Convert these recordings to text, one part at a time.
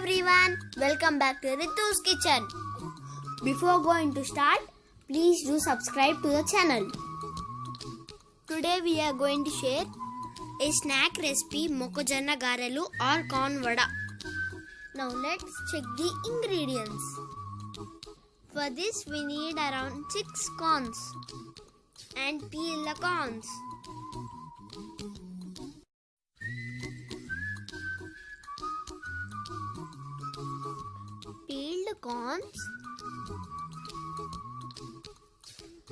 everyone, welcome back to Ritu's Kitchen. Before going to start, please do subscribe to the channel. Today we are going to share a snack recipe, mokkajonna gharelu or corn vada. Now let's check the ingredients. For this we need around 6 corns and peel the corns. Peeled corns,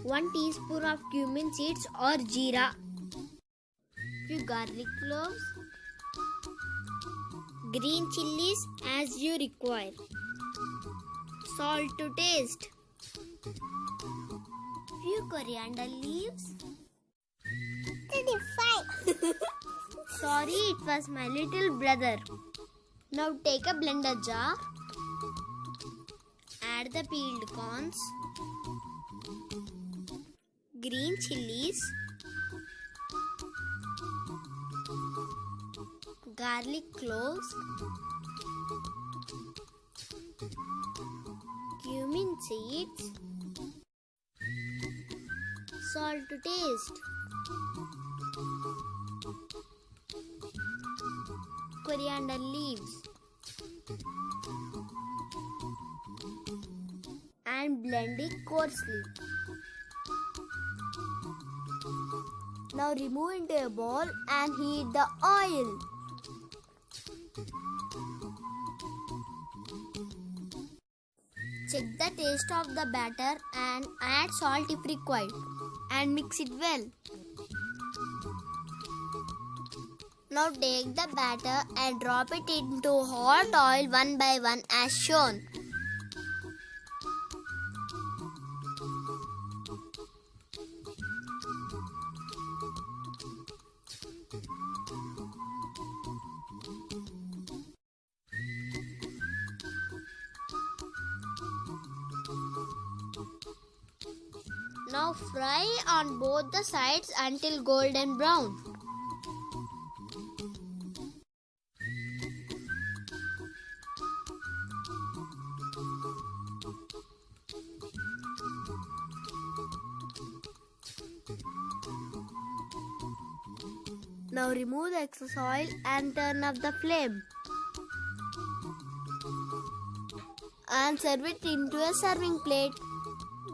1 teaspoon of cumin seeds or jeera, few garlic cloves, green chillies as you require, salt to taste, few coriander leaves. 35. Sorry, it was my little brother. Now take a blender jar. Add the peeled corns, green chillies, garlic cloves, cumin seeds, salt to taste, coriander leaves, and blend it coarsely. Now remove into a bowl and heat the oil. Check the taste of the batter and add salt if required and mix it well. Now take the batter and drop it into hot oil one by one as shown. Now fry on both the sides until golden brown. Now remove the excess oil and turn off the flame. And serve it into a serving plate.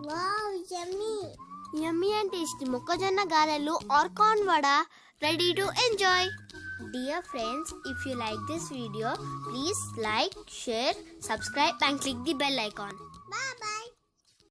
Wow, yummy! Yummy and tasty mokkajonna gharelu or corn vada ready to enjoy. Dear friends, if you like this video, please like, share, subscribe and click the bell icon. Bye bye!